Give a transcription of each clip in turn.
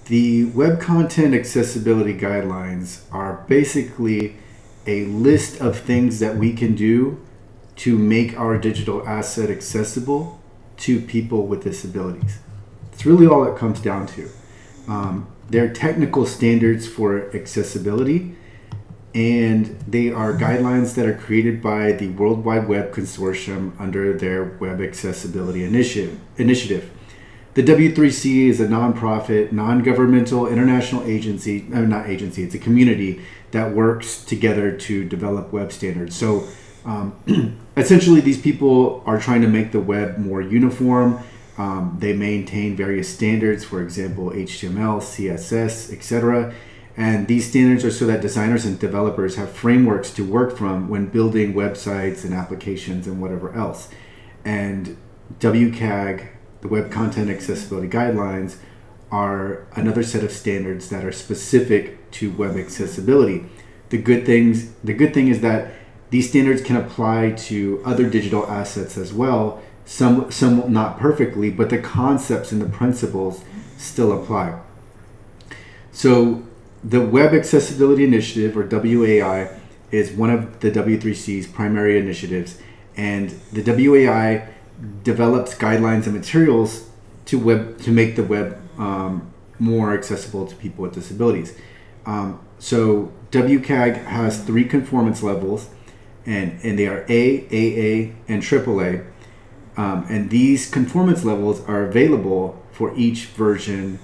The Web Content Accessibility Guidelines are basically a list of things that we can do to make our digital asset accessible to people with disabilities. It's really all it comes down to. They're technical standards for accessibility, and they are guidelines that are created by the World Wide Web Consortium under their Web Accessibility Initiative. The W3C is a nonprofit, non-governmental international agency, it's a community that works together to develop web standards. So essentially these people are trying to make the web more uniform. They maintain various standards, for example, HTML, CSS, etc. And these standards are so that designers and developers have frameworks to work from when building websites and applications and whatever else. And Wcag, the Web Content Accessibility Guidelines, are another set of standards that are specific to web accessibility. The good thing is that these standards can apply to other digital assets as well. Some not perfectly, but the concepts and the principles still apply. So the Web Accessibility Initiative, or WAI, is one of the W3C's primary initiatives, and the WAI develops guidelines and materials to make the web more accessible to people with disabilities. So WCAG has 3 conformance levels, and they are A, AA, and AAA. And these conformance levels are available for each version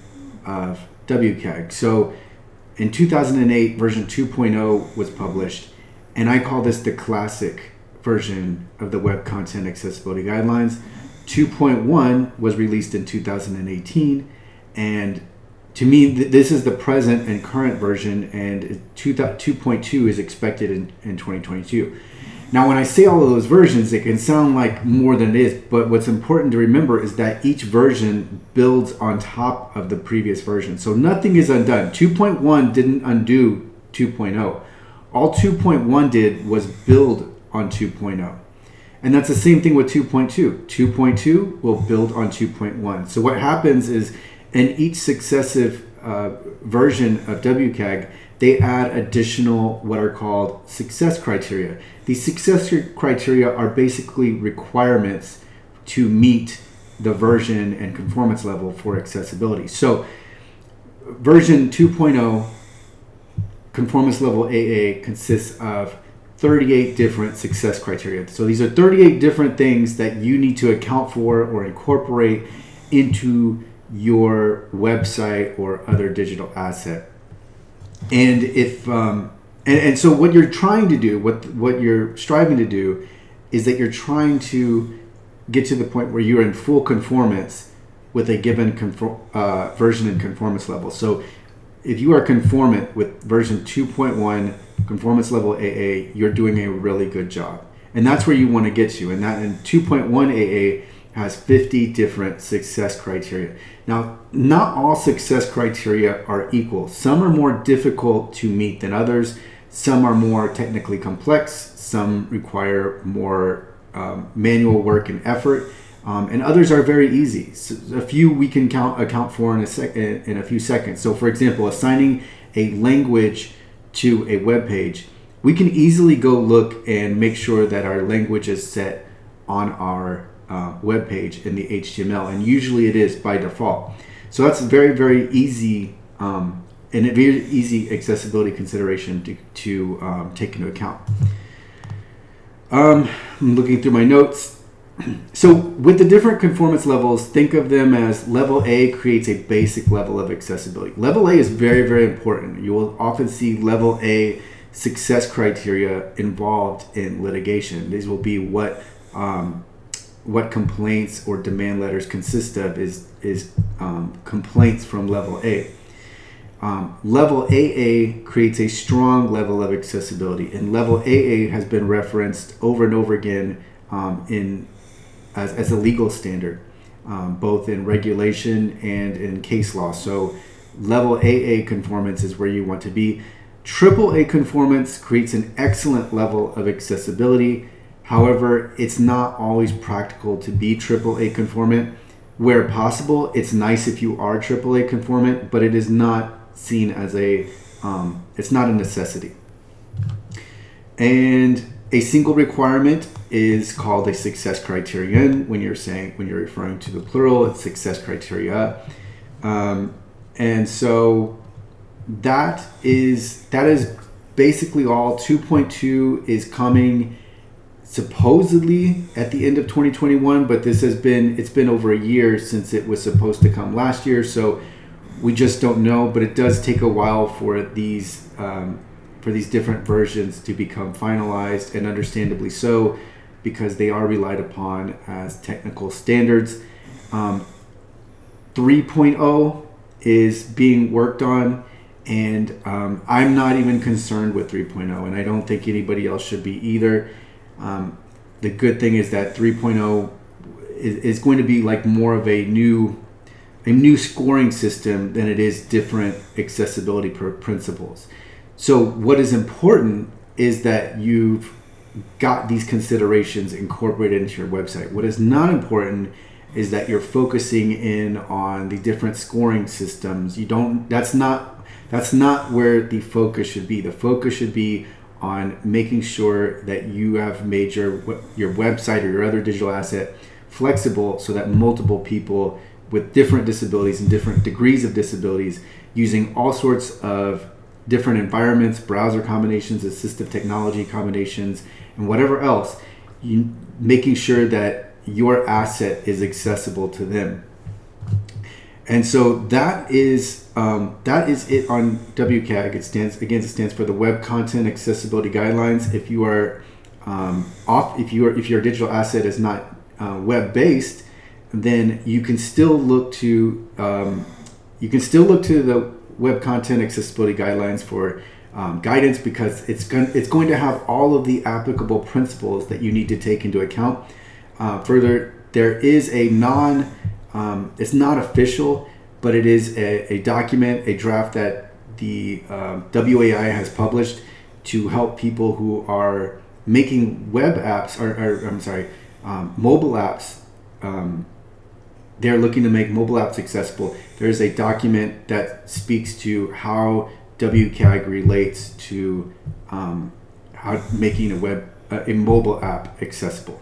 of WCAG. So in 2008, version 2.0 was published, and I call this the classic version of the Web Content Accessibility Guidelines. 2.1 was released in 2018, and to me, this is the present and current version, and 2.2 is expected in 2022. Now, when I say all of those versions, it can sound like more than it is, but what's important to remember is that each version builds on top of the previous version. So nothing is undone. 2.1 didn't undo 2.0. All 2.1 did was build on 2.0. And that's the same thing with 2.2. 2.2 will build on 2.1. So what happens is in each successive version of WCAG, they add additional what are called success criteria. These success criteria are basically requirements to meet the version and conformance level for accessibility. So version 2.0 conformance level AA consists of 38 different success criteria. So these are 38 different things that you need to account for or incorporate into your website or other digital asset. And if and so what you're trying to do, what you're striving to do, is that you're trying to get to the point where you're in full conformance with a given version and conformance level. So if you are conformant with version 2.1 conformance level AA, you're doing a really good job, and that's where you want to get to. And that in 2.1 AA has 50 different success criteria. Now, not all success criteria are equal. Some are more difficult to meet than others. Some are more technically complex. Some require more manual work and effort. And others are very easy. So a few we can account for in a few seconds. So for example, assigning a language to a web page, we can easily go look and make sure that our language is set on our web page in the HTML, and usually it is by default. So that's very, very easy and a very easy accessibility consideration to take into account. I'm looking through my notes. So with the different conformance levels, think of them as level A creates a basic level of accessibility. Level A is very, very important. You will often see level A success criteria involved in litigation. These will be what complaints or demand letters consist of is complaints from level A. Level AA creates a strong level of accessibility, and level AA has been referenced over and over again as a legal standard, both in regulation and in case law. So level AA conformance is where you want to be. AAA conformance creates an excellent level of accessibility. However, it's not always practical to be AAA conformant. where possible, it's nice if you are AAA conformant, but it is not seen as it's not a necessity. And a single requirement is called a success criterion. When you're referring to the plural, it's success criteria. And so that is basically all. 2.2 is coming supposedly at the end of 2021, but it's been over a year since it was supposed to come last year, so we just don't know. But it does take a while for these different versions to become finalized, and understandably so, because they are relied upon as technical standards. 3.0 is being worked on, and I'm not even concerned with 3.0, and I don't think anybody else should be either. The good thing is that 3.0 is going to be like more of a new scoring system than it is different accessibility principles. So what is important is that you've got these considerations incorporated into your website. What is not important is that you're focusing in on the different scoring systems. That's not where the focus should be. The focus should be on making sure that you have made your website or your other digital asset flexible, so that multiple people with different disabilities and different degrees of disabilities, using all sorts of different environments, browser combinations, assistive technology combinations, and whatever else, making sure that your asset is accessible to them. And so that is it on Wcag. It stands for the Web Content Accessibility Guidelines. If you are if your digital asset is not web based, then you can still look to the Web Content Accessibility Guidelines for guidance, because it's going to have all of the applicable principles that you need to take into account. Further, there is it's not official, but it is a document, a draft that the WAI has published to help people who are making web apps, mobile apps. They're looking to make mobile apps accessible. There's a document that speaks to how Wcag relates to how making a mobile app accessible.